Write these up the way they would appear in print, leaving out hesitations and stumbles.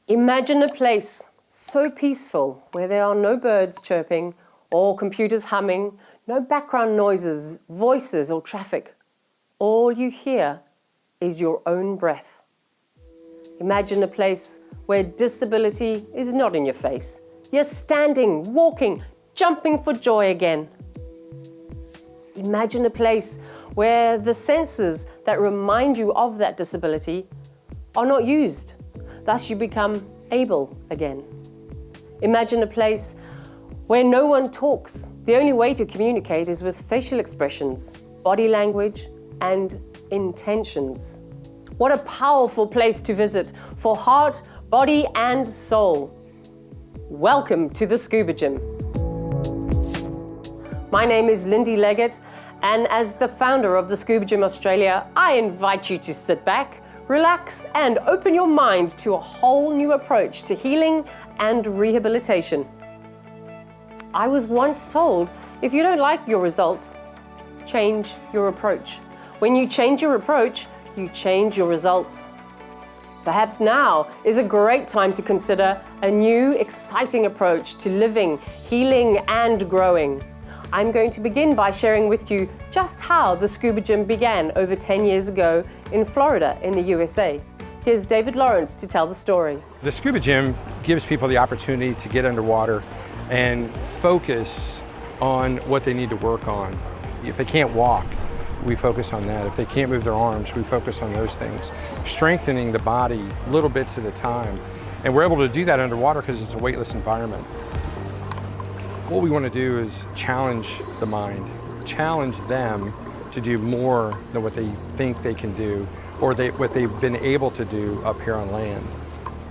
Imagine a place so peaceful where there are no birds chirping or computers humming, no background noises, voices or traffic. All you hear is your own breath. Imagine a place where disability is not in your face. You're standing, walking, jumping for joy again. Imagine a place where the senses that remind you of that disability are not used. Thus you become able again. Imagine a place where no one talks. The only way to communicate is with facial expressions, body language, and intentions. What a powerful place to visit for heart, body, and soul. Welcome to the Scuba Gym. My name is Lindy Leggett, and as the founder of the Scuba Gym Australia, I invite you to sit back, relax, and open your mind to a whole new approach to healing and rehabilitation. I was once told, if you don't like your results, change your approach. When you change your approach, you change your results. Perhaps now is a great time to consider a new, exciting approach to living, healing, and growing. I'm going to begin by sharing with you just how the Scuba Gym began over 10 years ago in Florida in the USA. Here's David Lawrence to tell the story. The Scuba Gym gives people the opportunity to get underwater and focus on what they need to work on. If they can't walk, we focus on that. If they can't move their arms, we focus on those things. Strengthening the body little bits at a time. And we're able to do that underwater because it's a weightless environment. What we want to do is challenge the mind, challenge them to do more than what they think they can do or what they've been able to do up here on land.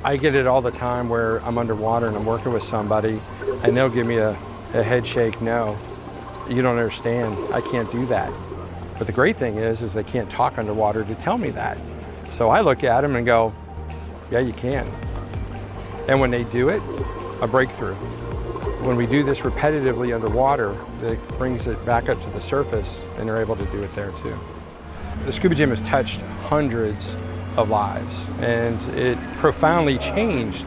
I get it all the time where I'm underwater and I'm working with somebody and they'll give me a head shake, no, you don't understand, I can't do that. But the great thing is they can't talk underwater to tell me that. So I look at them and go, yeah, you can. And when they do it, a breakthrough. When we do this repetitively underwater, it brings it back up to the surface and they're able to do it there too. The Scuba Gym has touched hundreds of lives and it profoundly changed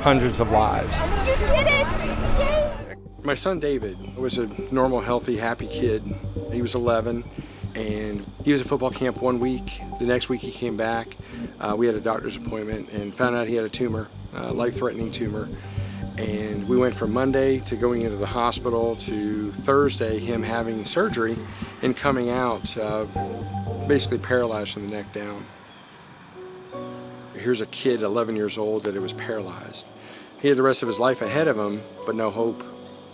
hundreds of lives. You did it! My son David was a normal, healthy, happy kid. He was 11 and he was at football camp one week. The next week he came back. We had a doctor's appointment and found out he had a tumor, life-threatening tumor. And we went from Monday to going into the hospital to Thursday, him having surgery and coming out basically paralyzed from the neck down. Here's a kid, 11 years old, that it was paralyzed. He had the rest of his life ahead of him, but no hope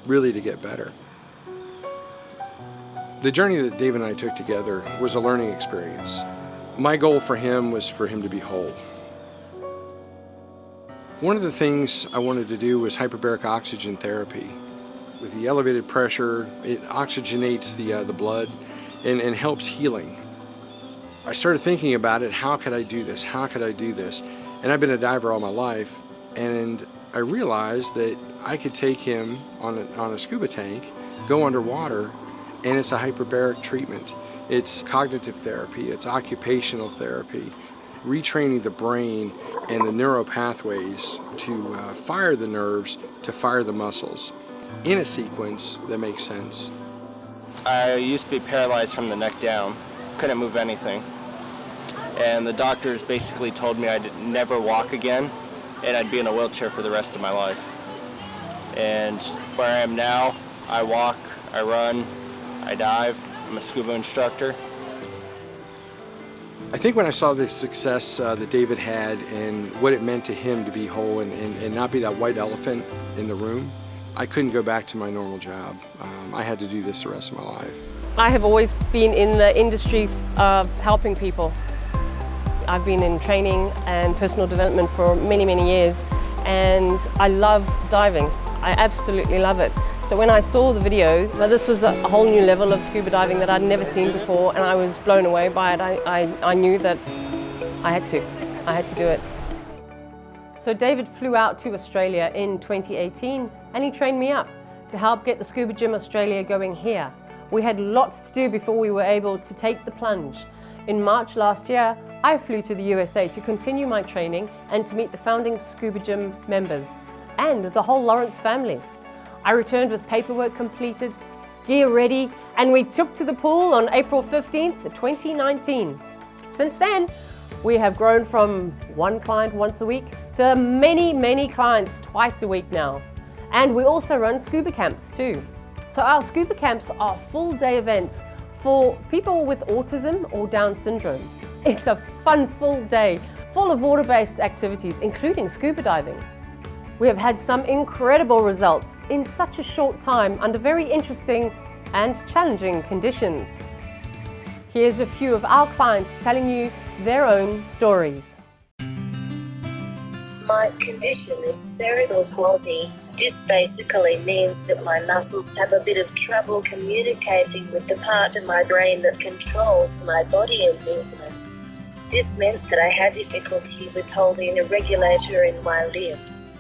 really to get better. The journey that Dave and I took together was a learning experience. My goal for him was for him to be whole. One of the things I wanted to do was hyperbaric oxygen therapy. With the elevated pressure, it oxygenates the blood and helps healing. I started thinking about it, how could I do this? How could I do this? And I've been a diver all my life, and I realized that I could take him on a scuba tank, go underwater, and it's a hyperbaric treatment. It's cognitive therapy, it's occupational therapy, retraining the brain and the neural pathways to fire the nerves, to fire the muscles in a sequence that makes sense. I used to be paralyzed from the neck down, couldn't move anything. And the doctors basically told me I'd never walk again and I'd be in a wheelchair for the rest of my life. And where I am now, I walk, I run, I dive, I'm a scuba instructor. I think when I saw the success that David had and what it meant to him to be whole and not be that white elephant in the room, I couldn't go back to my normal job. I had to do this the rest of my life. I have always been in the industry of helping people. I've been in training and personal development for many, many years, and I love diving. I absolutely love it. So when I saw the video, this was a whole new level of scuba diving that I'd never seen before, and I was blown away by it. I knew that I had to do it. So David flew out to Australia in 2018, and he trained me up to help get the Scuba Gym Australia going here. We had lots to do before we were able to take the plunge. In March last year, I flew to the USA to continue my training and to meet the founding Scuba Gym members and the whole Lawrence family. I returned with paperwork completed, gear ready, and we took to the pool on April 15th, 2019. Since then, we have grown from one client once a week to many, many clients twice a week now. And we also run scuba camps too. So our scuba camps are full-day events for people with autism or Down syndrome. It's a fun full day, full of water-based activities, including scuba diving. We have had some incredible results in such a short time under very interesting and challenging conditions. Here's a few of our clients telling you their own stories. My condition is cerebral palsy. This basically means that my muscles have a bit of trouble communicating with the part of my brain that controls my body and movements. This meant that I had difficulty with holding a regulator in my lips.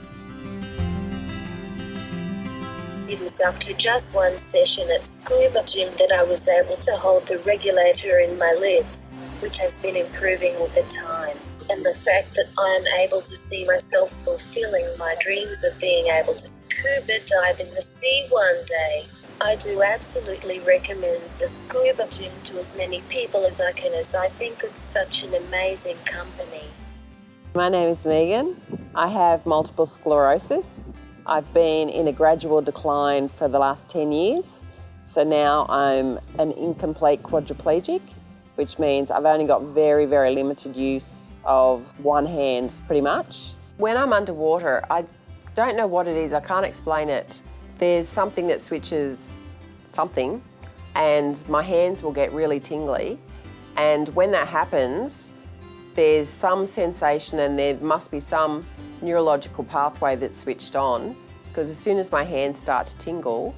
It was up to just one session at Scuba Gym that I was able to hold the regulator in my lips, which has been improving with the time. And the fact that I am able to see myself fulfilling my dreams of being able to scuba dive in the sea one day. I do absolutely recommend the Scuba Gym to as many people as I can, as I think it's such an amazing company. My name is Megan. I have multiple sclerosis. I've been in a gradual decline for the last 10 years. So now I'm an incomplete quadriplegic, which means I've only got very, very limited use of one hand pretty much. When I'm underwater, I don't know what it is, I can't explain it. There's something that switches something and my hands will get really tingly. And when that happens, there's some sensation and there must be some neurological pathway that's switched on, because as soon as my hands start to tingle,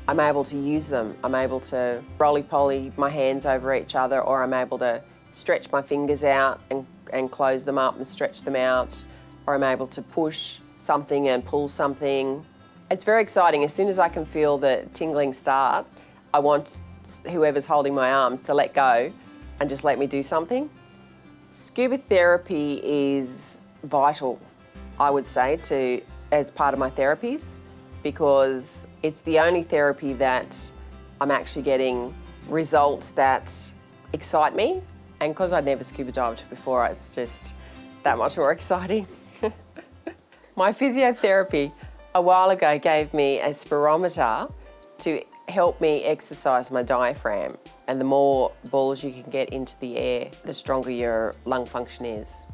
I'm able to use them. I'm able to roly-poly my hands over each other, or I'm able to stretch my fingers out and close them up and stretch them out, or I'm able to push something and pull something. It's very exciting. As soon as I can feel the tingling start, I want whoever's holding my arms to let go and just let me do something. Scuba therapy is vital, I would say, as part of my therapies, because it's the only therapy that I'm actually getting results that excite me. And because I'd never scuba dived before, it's just that much more exciting. My physiotherapy a while ago gave me a spirometer to help me exercise my diaphragm. And the more balls you can get into the air, the stronger your lung function is.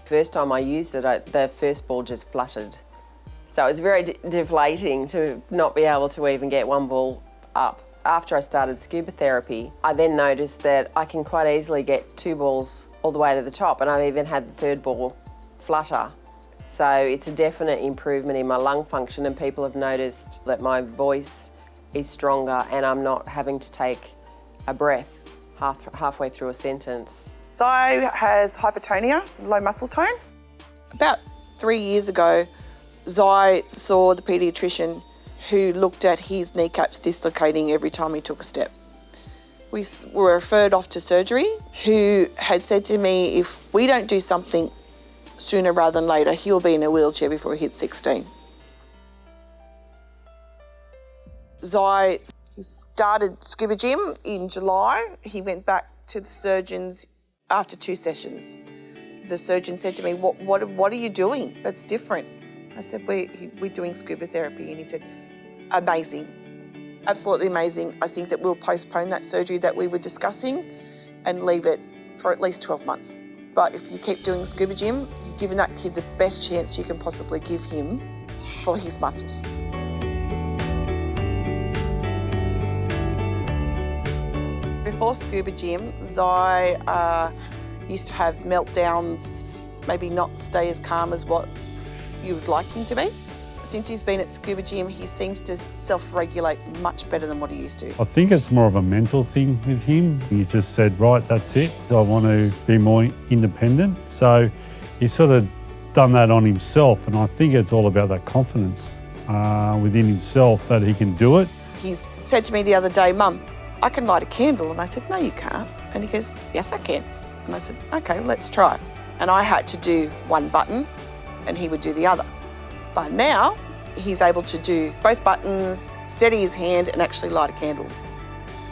First time I used it, the first ball just fluttered. So it was very deflating to not be able to even get one ball up. After I started scuba therapy, I then noticed that I can quite easily get two balls all the way to the top, and I've even had the third ball flutter. So it's a definite improvement in my lung function, and people have noticed that my voice is stronger and I'm not having to take a breath halfway through a sentence. Zai has hypertonia, low muscle tone. About 3 years ago, Zai saw the paediatrician who looked at his kneecaps dislocating every time he took a step. We were referred off to surgery, who had said to me, if we don't do something sooner rather than later, he'll be in a wheelchair before he hits 16. Zai started Scuba Gym in July. He went back to the surgeons after 2 sessions. The surgeon said to me, what are you doing that's different? I said, we're doing scuba therapy. And he said, amazing, absolutely amazing. I think that we'll postpone that surgery that we were discussing and leave it for at least 12 months. But if you keep doing Scuba Gym, you're giving that kid the best chance you can possibly give him for his muscles. Before Scuba Gym, Zai used to have meltdowns, maybe not stay as calm as what you would like him to be. Since he's been at Scuba Gym, he seems to self-regulate much better than what he used to. I think it's more of a mental thing with him. He just said, right, that's it. I want to be more independent. So he's sort of done that on himself, and I think it's all about that confidence within himself that he can do it. He's said to me the other day, Mum, I can light a candle. And I said, no, you can't. And he goes, yes, I can. And I said, okay, let's try. And I had to do one button and he would do the other. But now he's able to do both buttons, steady his hand and actually light a candle.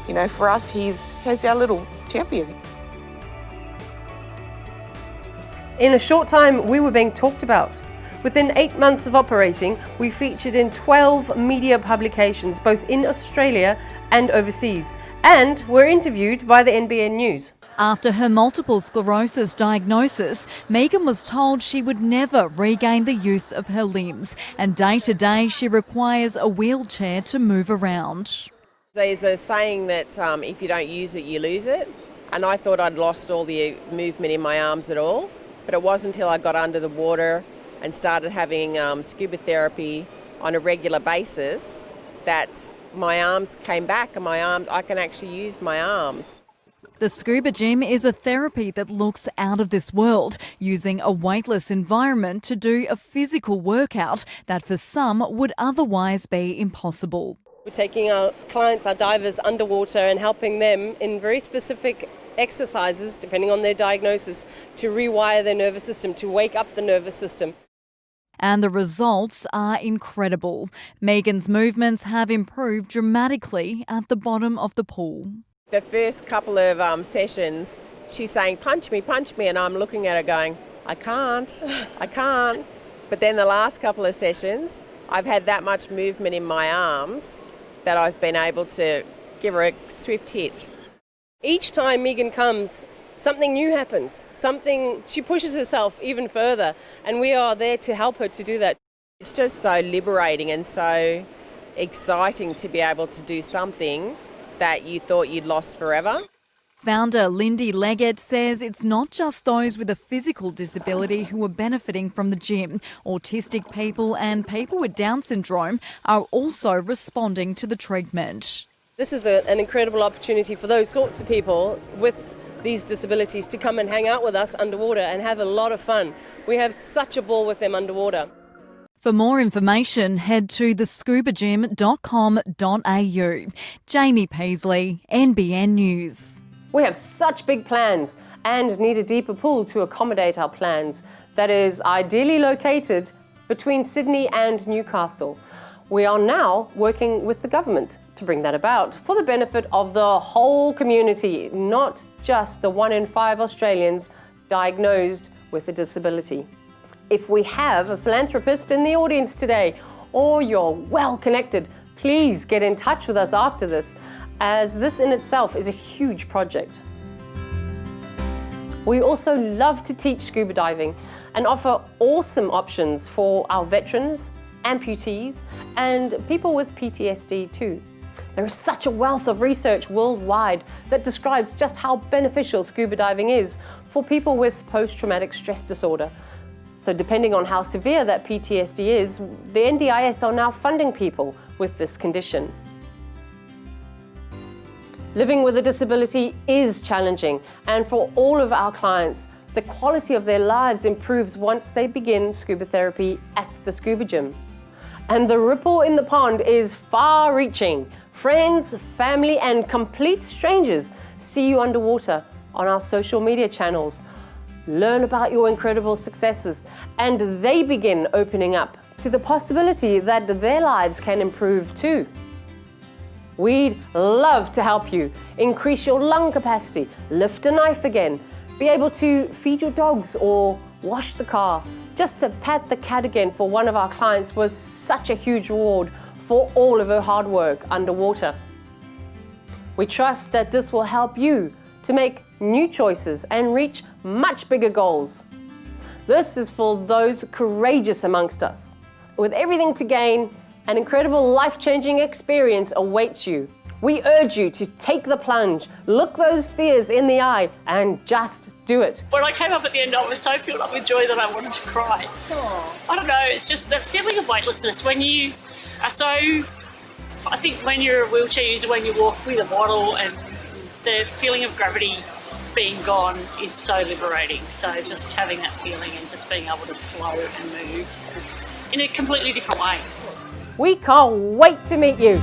You know, for us, he's our little champion. In a short time, we were being talked about. Within 8 months of operating, we featured in 12 media publications, both in Australia and overseas, and were interviewed by the NBN News. After her multiple sclerosis diagnosis, Megan was told she would never regain the use of her limbs, and day to day she requires a wheelchair to move around. There's a saying that if you don't use it, you lose it. And I thought I'd lost all the movement in my arms at all. But it wasn't until I got under the water and started having scuba therapy on a regular basis that my arms came back and I can actually use my arms. The Scuba Gym is a therapy that looks out of this world, using a weightless environment to do a physical workout that for some would otherwise be impossible. We're taking our clients, our divers, underwater and helping them in very specific exercises, depending on their diagnosis, to rewire their nervous system, to wake up the nervous system. And the results are incredible. Megan's movements have improved dramatically at the bottom of the pool. The first couple of sessions, she's saying, punch me, and I'm looking at her going, I can't. But then the last couple of sessions, I've had that much movement in my arms that I've been able to give her a swift hit. Each time Megan comes, something new happens. She pushes herself even further, and we are there to help her to do that. It's just so liberating and so exciting to be able to do something that you thought you'd lost forever. Founder Lindy Leggett says it's not just those with a physical disability who are benefiting from the gym. Autistic people and people with Down syndrome are also responding to the treatment. This is an incredible opportunity for those sorts of people with these disabilities to come and hang out with us underwater and have a lot of fun. We have such a ball with them underwater. For more information, head to thescubagym.com.au. Jamie Paisley, NBN News. We have such big plans and need a deeper pool to accommodate our plans that is ideally located between Sydney and Newcastle. We are now working with the government to bring that about for the benefit of the whole community, not just the 1 in 5 Australians diagnosed with a disability. If we have a philanthropist in the audience today, or you're well connected, please get in touch with us after this, as this in itself is a huge project. We also love to teach scuba diving and offer awesome options for our veterans, amputees, and people with PTSD too. There is such a wealth of research worldwide that describes just how beneficial scuba diving is for people with post-traumatic stress disorder. So depending on how severe that PTSD is, the NDIS are now funding people with this condition. Living with a disability is challenging, and for all of our clients, the quality of their lives improves once they begin scuba therapy at the Scuba Gym. And the ripple in the pond is far-reaching. Friends, family, and complete strangers see you underwater on our social media channels, learn about your incredible successes, and they begin opening up to the possibility that their lives can improve too. We'd love to help you increase your lung capacity, lift a knife again, be able to feed your dogs or wash the car. Just to pat the cat again for one of our clients was such a huge reward for all of her hard work underwater. We trust that this will help you to make new choices and reach much bigger goals. This is for those courageous amongst us. With everything to gain, an incredible life-changing experience awaits you. We urge you to take the plunge, look those fears in the eye, and just do it. When I came up at the end, I was so filled up with joy that I wanted to cry. I don't know, it's just the feeling of weightlessness when you are so, I think when you're a wheelchair user, when you walk with a model, and the feeling of gravity being gone is so liberating. So just having that feeling and just being able to flow and move in a completely different way. We can't wait to meet you.